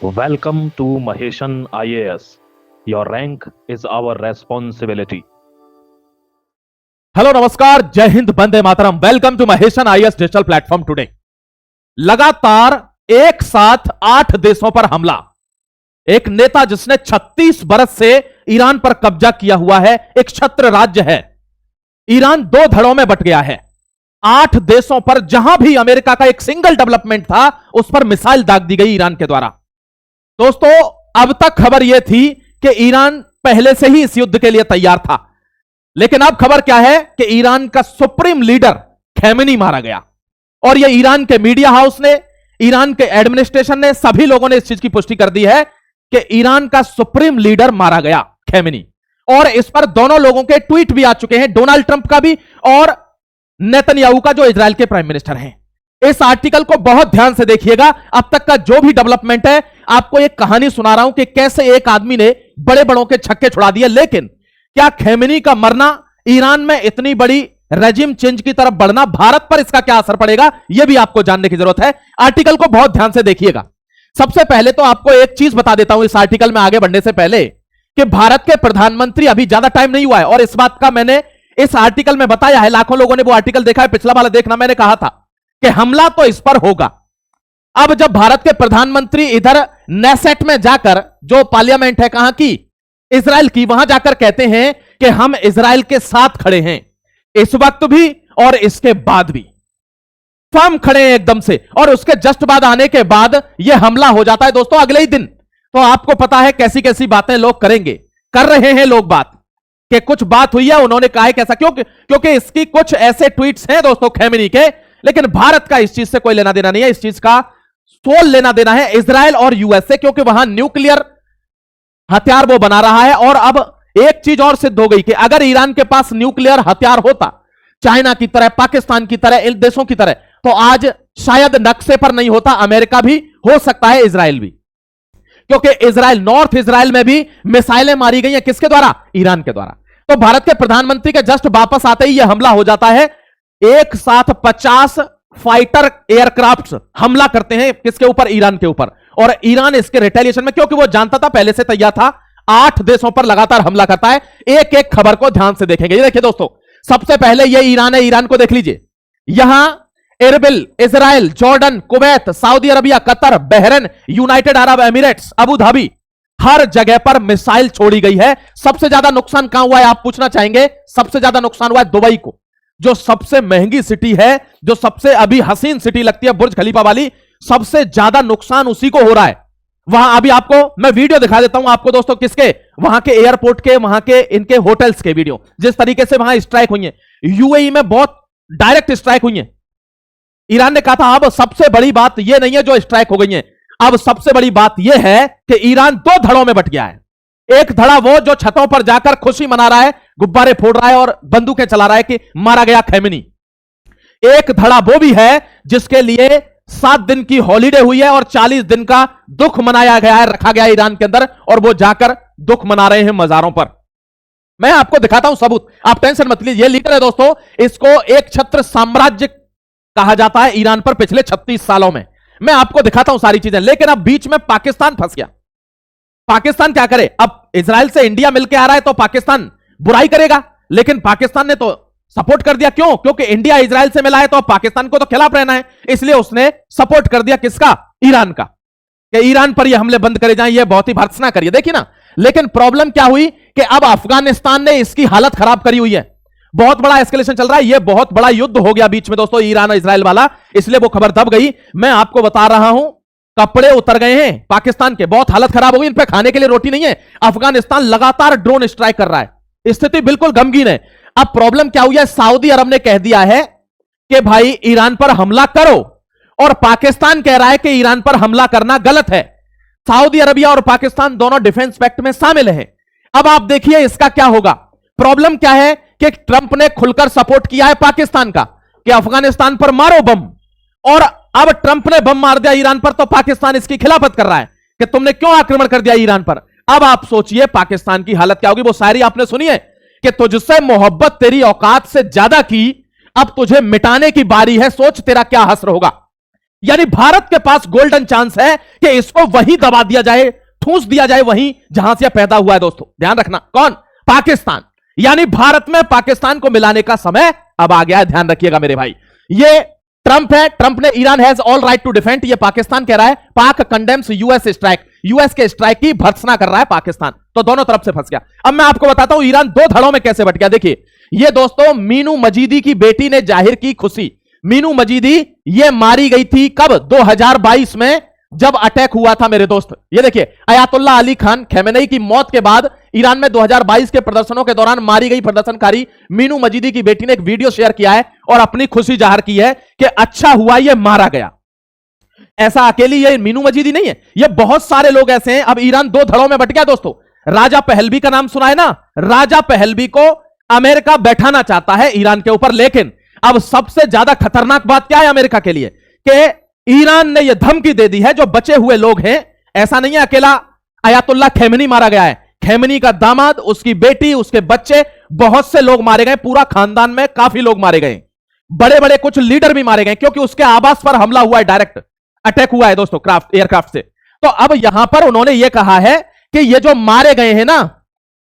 Welcome to Maheshan IAS. Your rank is our responsibility. Hello नमस्कार, जय हिंद, वंदे मातरम। Welcome to Maheshan IAS digital platform today. लगातार एक साथ 8 देशों पर हमला। एक नेता जिसने 36 बरस से ईरान पर कब्जा किया हुआ है, एक छत्र राज्य है। ईरान 2 धड़ों में बट गया है। 8 देशों पर जहां भी अमेरिका का एक सिंगल डेवलपमेंट था, उस पर मिसाइल दाग दी गई ईरान के द्वारा। दोस्तों, अब तक खबर यह थी कि ईरान पहले से ही इस युद्ध के लिए तैयार था, लेकिन अब खबर क्या है कि ईरान का सुप्रीम लीडर खैमेनी मारा गया। और यह ईरान के मीडिया हाउस ने, ईरान के एडमिनिस्ट्रेशन ने, सभी लोगों ने इस चीज की पुष्टि कर दी है कि ईरान का सुप्रीम लीडर मारा गया, खैमेनी। और इस पर दोनों लोगों के ट्वीट भी आ चुके हैं, डोनाल्ड ट्रंप का भी और नेतन्याहू का, जो इजराइल के प्राइम मिनिस्टर हैं। इस आर्टिकल को बहुत ध्यान से देखिएगा। अब तक का जो भी डेवलपमेंट है, आपको एक कहानी सुना रहा हूं कि कैसे एक आदमी ने बड़े बड़ों के छक्के छुड़ा दिए। लेकिन क्या खैमेनी का मरना, ईरान में इतनी बड़ी रेजिम चेंज की तरफ बढ़ना, भारत पर इसका क्या असर पड़ेगा, यह भी आपको जानने की जरूरत है। आर्टिकल को बहुत ध्यान से देखिएगा। सबसे पहले तो आपको एक चीज बता देता हूं इस आर्टिकल में आगे बढ़ने से पहले, कि भारत के प्रधानमंत्री, अभी ज्यादा टाइम नहीं हुआ है और इस बात का मैंने इस आर्टिकल में बताया है, लाखों लोगों ने वो आर्टिकल देखा है, पिछला वाला देखना। मैंने कहा था कि हमला तो इस पर होगा। अब जब भारत के प्रधानमंत्री इधर नेसेट में जाकर, जो पार्लियामेंट है कहां की, इजराइल की, वहां जाकर कहते हैं कि हम इजराइल के साथ खड़े हैं, इस वक्त भी और इसके बाद भी फर्म खड़े हैं एकदम से, और उसके जस्ट बाद आने के बाद यह हमला हो जाता है दोस्तों अगले ही दिन। तो आपको पता है कैसी कैसी बातें लोग करेंगे, कर रहे हैं लोग बात, कि कुछ बात हुई है, उन्होंने कहा है कैसा, क्योंकि इसकी कुछ ऐसे ट्वीट्स हैं दोस्तों खैमेनी के। लेकिन भारत का इस चीज से कोई लेना देना नहीं है, इस चीज का सोल लेना देना है इजराइल और यूएस से, क्योंकि वहां न्यूक्लियर हथियार वो बना रहा है। और अब एक चीज और सिद्ध हो गई कि अगर ईरान के पास न्यूक्लियर हथियार होता, चाइना की तरह, पाकिस्तान की तरह, इन देशों की तरह, तो आज शायद नक्शे पर नहीं होता, अमेरिका भी हो सकता है, इजराइल भी। क्योंकि इजराइल, नॉर्थ इजराइल में भी मिसाइलें मारी गई हैं, किसके द्वारा? ईरान के द्वारा। तो भारत के प्रधानमंत्री के जस्ट वापस आते ही यह हमला हो जाता है। एक साथ 50 फाइटर एयरक्राफ्ट हमला करते हैं, किसके ऊपर? ईरान के ऊपर। और ईरान इसके रिटेलिएशन में, क्योंकि वो जानता था, पहले से तैयार था, 8 देशों पर लगातार हमला करता है। एक एक खबर को ध्यान से देखेंगे। ये देखिए दोस्तों, सबसे पहले ये ईरान है, ईरान को देख लीजिए। यहां Erbil, Israel, Jordan, Kuwait, Saudi Arabia, Qatar, Bahrain, United Arab Emirates, Abu Dhabi, हर जगह पर मिसाइल छोड़ी गई है। सबसे ज्यादा नुकसान कहां हुआ है, आप पूछना चाहेंगे? सबसे ज्यादा नुकसान हुआ है दुबई को, जो सबसे महंगी सिटी है, जो सबसे अभी हसीन सिटी लगती है, बुर्ज खलीफा वाली, सबसे ज्यादा नुकसान उसी को हो रहा है। वहां अभी आपको मैं वीडियो दिखा देता हूं आपको दोस्तों, किसके? वहां के एयरपोर्ट के, वहां के इनके होटल्स के वीडियो, जिस तरीके से वहां स्ट्राइक हुई है। यूएई में बहुत डायरेक्ट स्ट्राइक हुई है। ईरान ने कहा था अब सबसे बड़ी बात यह नहीं है जो स्ट्राइक हो गई है, अब सबसे बड़ी बात यह है कि ईरान 2 धड़ों में बट गया है। एक धड़ा वो जो छतों पर जाकर खुशी मना रहा है, गुब्बारे फोड़ रहा है और बंदूकें चला रहा है कि मारा गया खैमेनी। एक धड़ा वो भी है जिसके लिए 7 दिन की हॉलिडे हुई है और 40 दिन का दुख मनाया गया है, रखा गया है ईरान के अंदर, और वो जाकर दुख मना रहे हैं मजारों पर। मैं आपको दिखाता हूं सबूत, आप टेंशन मत लीजिए। ये लीडर है दोस्तों, इसको एक छत्र साम्राज्य कहा जाता है ईरान पर पिछले 36 सालों में। मैं आपको दिखाता हूं सारी चीजें। लेकिन अब बीच में पाकिस्तान फंस गया। पाकिस्तान क्या करे? अब इजराइल से इंडिया मिलकर आ रहा है तो पाकिस्तान बुराई करेगा, लेकिन पाकिस्तान ने तो सपोर्ट कर दिया। क्यों? क्योंकि इंडिया इजराइल से मिला है तो पाकिस्तान को तो खिलाफ रहना है, इसलिए उसने सपोर्ट कर दिया किसका? ईरान का, कि ईरान पर ये हमले बंद करे जाएं, ये बहुत ही भर्त्सना करिए। देखिए ना, लेकिन प्रॉब्लम क्या हुई कि अब अफगानिस्तान ने इसकी हालत खराब करी हुई है। बहुत बड़ा एस्केलेशन चल रहा है, ये बहुत बड़ा युद्ध हो गया बीच में दोस्तों, ईरान और इजराइल वाला, इसलिए वो खबर दब गई। मैं आपको बता रहा हूं, कपड़े उतर गए हैं पाकिस्तान के, बहुत हालत खराब हो गई, इन पे खाने के लिए रोटी नहीं है। अफगानिस्तान लगातार ड्रोन स्ट्राइक कर रहा है, स्थिति बिल्कुल गमगीन है। अब प्रॉब्लम क्या हुई है? सऊदी अरब ने कह दिया है कि भाई ईरान पर हमला करो, और पाकिस्तान कह रहा है कि ईरान पर हमला करना गलत है। सऊदी अरबिया और पाकिस्तान दोनों डिफेंस पैक्ट में शामिल हैं। अब आप देखिए इसका क्या होगा। प्रॉब्लम क्या है कि ट्रंप ने खुलकर सपोर्ट किया है पाकिस्तान का कि अफगानिस्तान पर मारो बम, और अब ट्रंप ने बम मार दिया ईरान पर, तो पाकिस्तान इसकी खिलाफत कर रहा है कि तुमने क्यों आक्रमण कर दिया ईरान पर। अब आप सोचिए पाकिस्तान की हालत क्या होगी। वो शायरी आपने सुनी है कि तुझसे मोहब्बत तेरी औकात से ज्यादा की, अब तुझे मिटाने की बारी है, सोच तेरा क्या हश्र होगा। यानी भारत के पास गोल्डन चांस है कि इसको वहीं दबा दिया जाए, ठूंस दिया जाए वहीं जहां से पैदा हुआ है। दोस्तों ध्यान रखना, कौन? पाकिस्तान। यानी भारत में पाकिस्तान को मिलाने का समय अब आ गया है, ध्यान रखिएगा मेरे भाई। ये ट्रंप है, ट्रंप ने Iran has all right to defend, ये पाकिस्तान कह रहा है Pak condemns US strike, US के स्ट्राइक की भर्त्सना कर रहा है पाकिस्तान, तो दोनों तरफ से फंस गया। अब मैं आपको बताता हूं ईरान दो धड़ों में कैसे बट गया। देखिए ये दोस्तों मीनू मजीदी की बेटी ने जाहिर की खुशी। मीनू मजीदी ये मारी गई थी कब? 2022 में जब अटैक हुआ था मेरे दोस्त। ये देखिए अयातुल्ला अली खान खमेनेई की मौत के बाद ईरान में 2022 के प्रदर्शनों के दौरान मारी गई प्रदर्शनकारी मीनू मजीदी की बेटी ने एक वीडियो शेयर किया है और अपनी खुशी जाहिर की है कि अच्छा हुआ ये मारा गया। ऐसा अकेली ये मीनू मजीदी नहीं है, ये बहुत सारे लोग ऐसे हैं। अब ईरान दो धड़ों में बट गया दोस्तों। राजा पहलवी का नाम सुना है ना? राजा पहलवी को अमेरिका बैठाना चाहता है ईरान के ऊपर, लेकिन अब सबसे ज्यादा खतरनाक बात क्या है अमेरिका के लिए कि ईरान ने यह धमकी दे दी है जो बचे हुए लोग हैं, ऐसा नहीं है अकेला अयातुल्ला खमेनी मारा गया है, खमेनी का दामाद, उसकी बेटी, उसके बच्चे, बहुत से लोग मारे गए, पूरा खानदान में काफी लोग मारे गए, बड़े बड़े कुछ लीडर भी मारे गए, क्योंकि उसके आवास पर हमला हुआ है, डायरेक्ट अटैक हुआ है दोस्तों एयरक्राफ्ट से। तो अब यहां पर उन्होंने यह कहा है कि ये जो मारे गए हैं ना,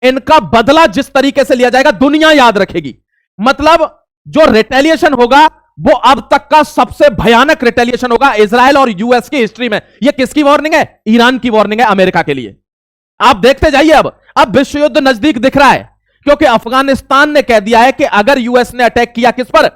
इनका बदला जिस तरीके से लिया जाएगा दुनिया याद रखेगी। मतलब जो रिटेलिएशन होगा वो अब तक का सबसे भयानक रिटेलिएशन होगा इजराइल और यूएस की हिस्ट्री में। ये किसकी वार्निंग है? ईरान की वार्निंग है अमेरिका के लिए। आप देखते जाइए, अब विश्व युद्ध नजदीक दिख रहा है, क्योंकि अफगानिस्तान ने कह दिया है कि अगर यूएस ने अटैक किया किस पर?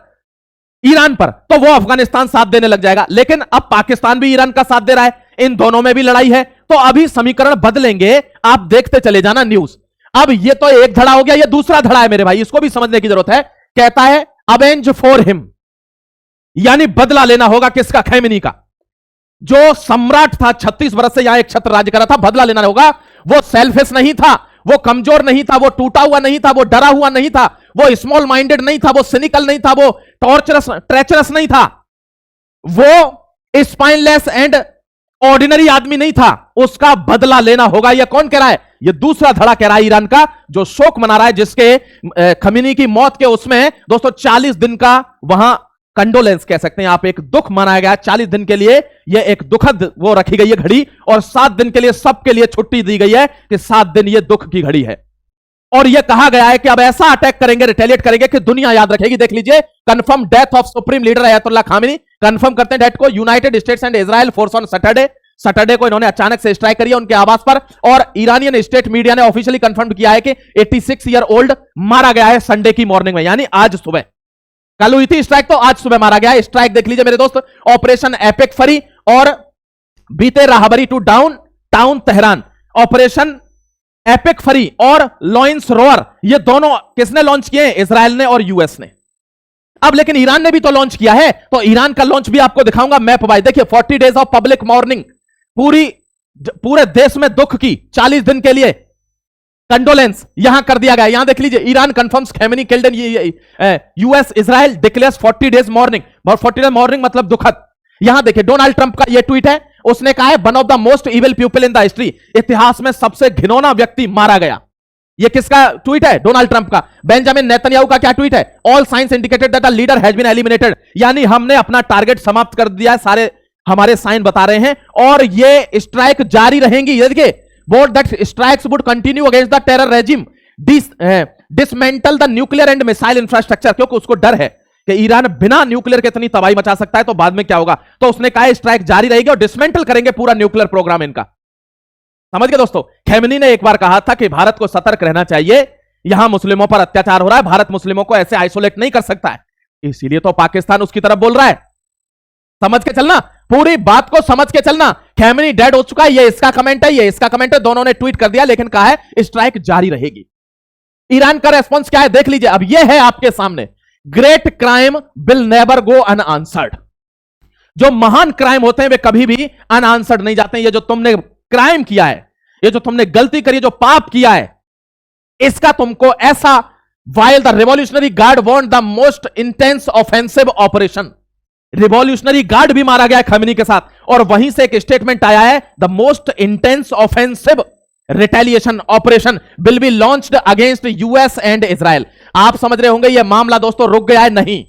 ईरान पर, तो वो अफगानिस्तान साथ देने लग जाएगा। लेकिन अब पाकिस्तान भी ईरान का साथ दे रहा है, इन दोनों में भी लड़ाई है, तो अभी समीकरण बदलेंगे, आप देखते चले जाना न्यूज। अब ये तो एक धड़ा हो गया, ये दूसरा धड़ा है मेरे भाई, इसको भी समझने की जरूरत है। कहता है अवेंज फॉर हिम, यानी बदला लेना होगा किसका? खमेनी का। जो सम्राट था 36 वर्ष से यहां एक छत्र राज्य कर रहा था, बदला लेना होगा। वो सेल्फिश नहीं था, वो कमजोर नहीं था, वो टूटा हुआ नहीं था, वो डरा हुआ नहीं था, वो स्मॉल माइंडेड नहीं था, वो सिनिकल नहीं था, वो ट्रेचरस नहीं था, वो स्पाइनलेस एंड ऑर्डिनरी आदमी नहीं था। उसका बदला लेना होगा। यह कौन कह रहा है? यह दूसरा धड़ा कह रहा है ईरान का, जो शोक मना रहा है, जिसके खमीनी की मौत के उसमें दोस्तों 40 दिन का वहां कंडोलेंस कह सकते हैं आप, एक दुख मनाया गया 40 दिन के लिए। यह एक दुखद वो रखी गई है घड़ी, और 7 दिन के लिए सबके लिए छुट्टी दी गई है कि 7 दिन यह दुख की घड़ी है। और यह कहा गया है कि अब ऐसा अटैक करेंगे, रिटेलिएट करेंगे कि दुनिया याद रखेगी। देख लीजिए, confirm death of supreme leader Ayatollah Khamenei, confirm करते हैं डेथ को। United states and Israel force on Saturday को इन्होंने अचानक से स्ट्राइक करी है उनके आवास पर, और ईरानियन स्टेट मीडिया ने ऑफिशियली कंफर्म किया है कि 86 ईयर ओल्ड मारा गया है संडे की मॉर्निंग में, यानी आज सुबह। कल हुई थी स्ट्राइक, तो आज सुबह मारा गया है। स्ट्राइक देख लीजिए मेरे दोस्त, ऑपरेशन एपिक फरी और बीते राहबरी to town Tehran, operation Epic Fury और लॉयंस रोअर, ये दोनों किसने लॉन्च किए हैं? इजराइल ने और यूएस ने। अब लेकिन ईरान ने भी तो लॉन्च किया है, तो ईरान का लॉन्च भी आपको दिखाऊंगा मैप वाइज। देखिए 40 डेज ऑफ पब्लिक मॉर्निंग, पूरे देश में दुख की 40 दिन के लिए कंडोलेंस यहां कर दिया गया। यहां देख लीजिए, Iran confirms Khamenei killed in US, Israel declares 40 days morning, और 40 डेज मॉर्निंग मतलब दुखद। यहां देखिए डोनाल्ड ट्रंप का यह ट्वीट है, उसने कहा है one of the most evil people in the history, इतिहास में सबसे घिनौना व्यक्ति मारा गया। यह किसका ट्वीट है? डोनाल्ड ट्रंप का। बेंजामिन नेतन्याहू का क्या ट्वीट है? All signs indicated that the leader has been eliminated, यानी हमने अपना टारगेट समाप्त कर दिया है, सारे हमारे साइन बता रहे हैं, और ये स्ट्राइक जारी रहेंगी। ये देखिए, board that strikes would continue against the terror regime, dismantle the nuclear and missile infrastructure, क्योंकि उसको डर है कि ईरान बिना न्यूक्लियर के इतनी तबाही मचा सकता है, तो बाद में क्या होगा। तो उसने कहा स्ट्राइक जारी रहेगी और डिसमेंटल करेंगे पूरा न्यूक्लियर प्रोग्राम इनका। समझ गए दोस्तों? खमेनी ने एक बार कहा था कि भारत को सतर्क रहना चाहिए, यहां मुस्लिमों पर अत्याचार हो रहा है, भारत मुस्लिमों को ऐसे आइसोलेट नहीं कर सकता है, इसीलिए तो पाकिस्तान उसकी तरफ बोल रहा है। समझ के चलना, पूरी बात को समझ के चलना। खमेनी डेड हो चुका है, ये इसका कमेंट है, ये इसका कमेंट है, दोनों ने ट्वीट कर दिया, लेकिन कहा है स्ट्राइक जारी रहेगी। ईरान का रेस्पॉन्स क्या है देख लीजिए, अब ये है आपके सामने, great crime will never go unanswered. जो महान क्राइम होते हैं वे कभी भी अनआंसर्ड नहीं जाते। ये जो तुमने क्राइम किया है, ये जो तुमने गलती करी, जो पाप किया है, इसका तुमको ऐसा, while the revolutionary guard want the most intense offensive operation, revolutionary guard भी मारा गया है खमेनी के साथ, और वहीं से एक स्टेटमेंट आया है, the most intense offensive retaliation operation will be launched against US and Israel. आप समझ रहे होंगे यह मामला दोस्तों रुक गया है, नहीं,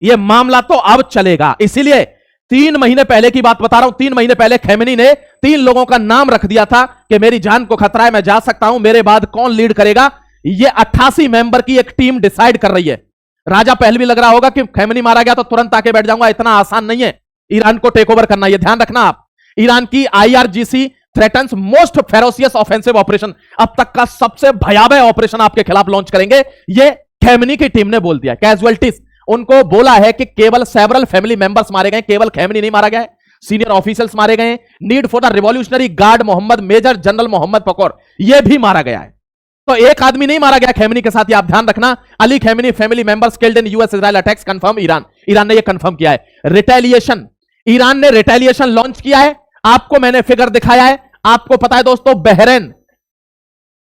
यह मामला तो अब चलेगा। इसीलिए 3 महीने पहले की बात बता रहा हूं, 3 महीने पहले खैमनी ने 3 लोगों का नाम रख दिया था कि मेरी जान को खतरा है, मैं जा सकता हूं, मेरे बाद कौन लीड करेगा। ये 88 मेंबर की एक टीम डिसाइड कर रही है। राजा पहलवी लग रहा होगा कि खैमनी मारा गया तो तुरंत आके बैठ जाऊंगा, इतना आसान नहीं है ईरान को टेक ओवर करना, यह ध्यान रखना आप। ईरान की IRGC threatens most ferocious offensive operation, अब तक का सबसे भयावह ऑपरेशन आपके खिलाफ लॉन्च करेंगे, यह खैमनी की टीम ने बोल दिया। कैजुअलिटीज उनको बोला है कि केवल सेवरल फैमिली मेंबर्स मारे गए, केवल खैमनी नहीं मारा गया है, सीनियर ऑफिशियल्स मारे गए। Need for the revolutionary guard Mohammad major general Mohammad Pakour, यह भी मारा गया है। तो एक आदमी नहीं मारा गया खैमनी के साथ, ये आप ध्यान रखना। Ali Khamenei family members killed in US Israel attacks, confirm Iran ने ये कंफर्म किया है। रिटेलिएशन, ईरान ने रिटेलिएशन लॉन्च किया है, आपको मैंने फिगर दिखाया है। आपको पता है दोस्तों, बहरीन,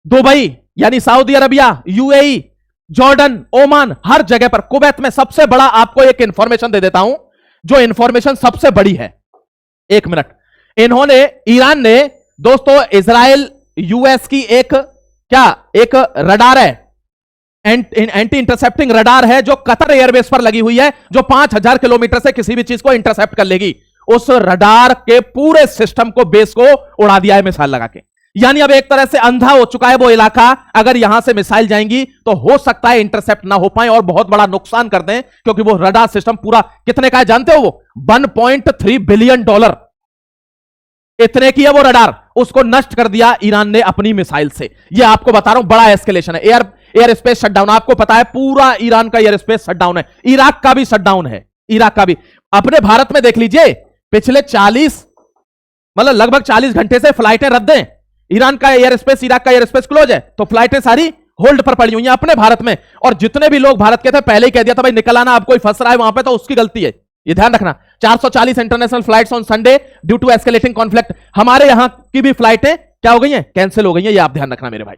दुबई यानी Saudi Arabia, UAE, Jordan, Oman, हर जगह पर, कुवैत में सबसे बड़ा, आपको एक इंफॉर्मेशन दे देता हूं, जो इंफॉर्मेशन सबसे बड़ी है। एक मिनट, ईरान ने दोस्तों इजराइल US की एक रडार है, एंटी इंटरसेप्टिंग रडार है, जो कतर एयरबेस पर लगी हुई है, जो 5000 किलोमीटर से किसी भी चीज को इंटरसेप्ट कर लेगी। उस रडार के पूरे सिस्टम को, बेस को उड़ा दिया है मिसाइल लगा के। यानी अब एक तरह से अंधा हो चुका है वो इलाका, अगर यहां से मिसाइल जाएंगी तो हो सकता है इंटरसेप्ट ना हो पाए और बहुत बड़ा नुकसान कर दें, क्योंकि वो रडार सिस्टम पूरा कितने का है जानते हो? वो $1.3 बिलियन, इतने की है वो रडार, उसको नष्ट कर दिया ईरान ने अपनी मिसाइल से। ये आपको बता रहा हूं, बड़ा एस्केलेशन है। एयर स्पेस शटडाउन, आपको पता है पूरा ईरान का एयर स्पेस शटडाउन है, इराक का भी शटडाउन है, इराक का भी। अपने भारत में देख लीजिए, पिछले 40 मतलब लगभग 40 घंटे से फ्लाइटें रद्द हैं। ईरान का एयर स्पेस, इराक का एयर स्पेस क्लोज है, तो फ्लाइटें सारी होल्ड पर पड़ी हुई हैं अपने भारत में। और जितने भी लोग भारत के थे, पहले ही कह दिया था भाई निकल आना, अब कोई फंस रहा है वहां पे तो उसकी गलती है, ये ध्यान रखना। 440 international flights on Sunday due to escalating conflict, हमारे यहां की भी फ्लाइटें क्या हो गई हैं? कैंसिल हो गई हैं, ये आप ध्यान रखना मेरे भाई।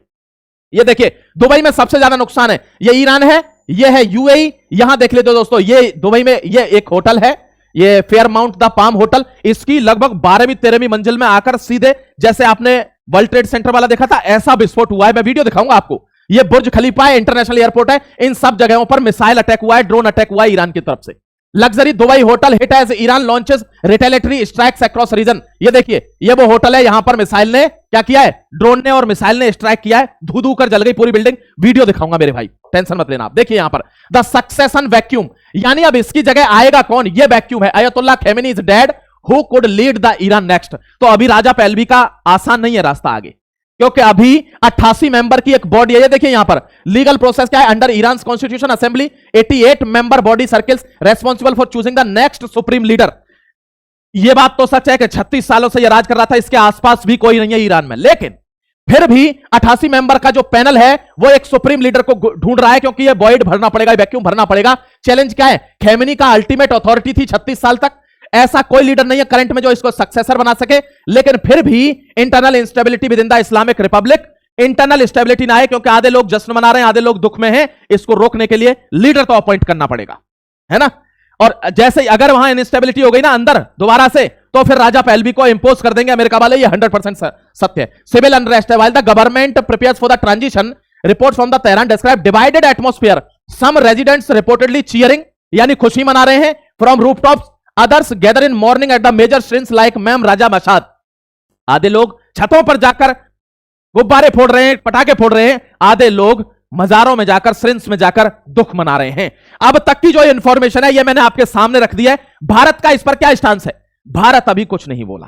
ये देखिए, दुबई में सबसे ज्यादा नुकसान है, ये ईरान है, ये है UAE। यहां देख लेते हो दोस्तों, ये दुबई में ये एक होटल है, ये फेयरमाउंट द पाम होटल, इसकी लगभग 12वीं 13वीं मंजिल में आकर सीधे, जैसे आपने वर्ल्ड ट्रेड सेंटर वाला देखा था, ऐसा विस्फोट हुआ है। मैं वीडियो दिखाऊंगा आपको। ये बुर्ज खलीफा है, इंटरनेशनल एयरपोर्ट है, इन सब जगहों पर मिसाइल अटैक हुआ है, ड्रोन अटैक हुआ है ईरान की तरफ से। Luxury Dubai hotel hit as Iran launches retaliatory strikes across region. ये देखिए, ये वो होटल है, यहां पर मिसाइल ने क्या किया है, ड्रोन ने और मिसाइल ने स्ट्राइक किया है, धू धू कर जल गई पूरी बिल्डिंग। वीडियो दिखाऊंगा मेरे भाई, टेंशन मत लेना आप। देखिए यहां पर द सक्सेशन वैक्यूम, यानी अब इसकी जगह आएगा कौन? ये वैक्यूम है। Ayatollah Khamenei is dead, who could lead the Iran next. तो अभी राजा पहलवी का आसान नहीं है रास्ता आगे, क्योंकि अभी 88 मेंबर की एक बॉडी है। ये देखिए यहां पर लीगल प्रोसेस क्या है, under Iran constitution assembly 88 member body circles responsible for choosing the next supreme leader. यह बात तो सच है कि 36 सालों से यह राज कर रहा था, इसके आसपास भी कोई नहीं है ईरान में, लेकिन फिर भी 88 मेंबर का जो पैनल है वो एक सुप्रीम लीडर को ढूंढ रहा है, क्योंकि यह वॉइड भरना पड़ेगा, वैक्यूम भरना पड़ेगा। चैलेंज क्या है? खैमेनी का अल्टीमेट अथॉरिटी थी 36 साल तक, ऐसा कोई लीडर नहीं है करंट में जो इसको सक्सेसर बना सके। लेकिन फिर भी internal instability with in the Islamic Republic, internal stability ना है, क्योंकि आधे लोग जश्न मना रहे हैं, आधे लोग दुख में हैं, इसको रोकने के लिए लीडर तो अपॉइंट करना पड़ेगा, है ना। और जैसे ही अगर वहां इंस्टेबिलिटी हो गई ना अंदर दोबारा से, तो फिर राजा पहलवी को इंपोज कर देंगे अमेरिका वाले, ये 100% सत्य है। सिविल अनरेस्ट है, while the government prepares for the transition, report from the Tehran describe divided atmosphere, some residents reportedly cheering, यानी खुशी मना रहे हैं from rooftops, others gather in morning at the major streets like Imam Reza Mashhad. आधे लोग छतों पर जाकर गुब्बारे फोड़ रहे हैं, पटाखे फोड़ रहे हैं, आधे लोग मजारों में जाकर, श्रिंस में जाकर दुख मना रहे हैं। अब तक की जो इंफॉर्मेशन है ये मैंने आपके सामने रख दिया है। भारत का इस पर क्या स्टांस है? भारत अभी कुछ नहीं बोला।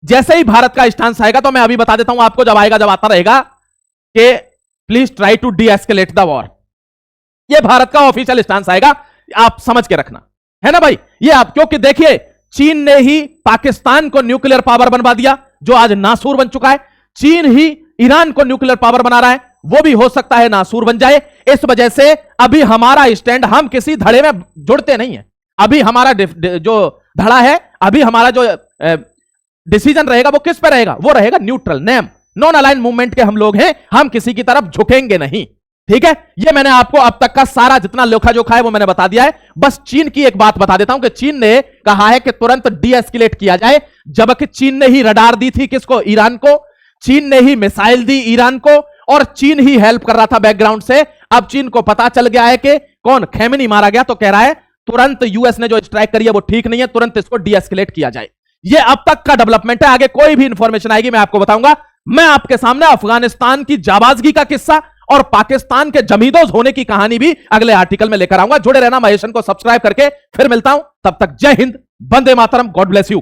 जैसे ही भारत का स्टांस आएगा तो मैं अभी बता देता हूं आपको, जब आएगा, जब आता रहेगा कि please try to de escalate the war, ये भारत का ऑफिशियल स्टांस आएगा, आप समझ के रखना, है ना भाई। ये आप, क्योंकि देखिए चीन ने ही पाकिस्तान को न्यूक्लियर पावर बनवा दिया, जो आज नासूर बन चुका है। चीन ही ईरान को न्यूक्लियर पावर बना रहा है, वो भी हो सकता है नासूर बन जाए। इस वजह से अभी हमारा स्टैंड, हम किसी धड़े में जुड़ते नहीं है। अभी हमारा जो धड़ा है, अभी हमारा जो डिसीजन रहेगा वो किस पे रहेगा? वो रहेगा neutral, name non align movement के हम लोग हैं, हम किसी की तरफ झुकेंगे नहीं, ठीक है। ये मैंने आपको अब तक का सारा जितना लेखा जोखा है वो मैंने बता दिया है। बस चीन की एक बात बता देता हूं कि चीन ने कहा है कि तुरंत डी एस्केलेट किया जाए, जबकि चीन ने ही रडार दी थी किसको? ईरान को। चीन ने ही मिसाइल दी ईरान को, और चीन ही हेल्प कर रहा था बैकग्राउंड से। अब चीन को पता चल गया है कि कौन? खैमेनी मारा गया, तो कह रहा है तुरंत यूएस ने जो स्ट्राइक करी है वो ठीक नहीं है, तुरंत इसको डीएस्केलेट किया जाए। ये अब तक का डेवलपमेंट है। आगे कोई भी इंफॉर्मेशन आएगी मैं आपको बताऊंगा। मैं आपके सामने अफगानिस्तान की जाबाजगी का किस्सा और पाकिस्तान के जमींदोज होने की कहानी भी अगले आर्टिकल में लेकर आऊंगा। जुड़े रहना, महेशन को सब्सक्राइब करके। फिर मिलता हूं, तब तक जय हिंद, वंदे मातरम, गॉड ब्लेस यू।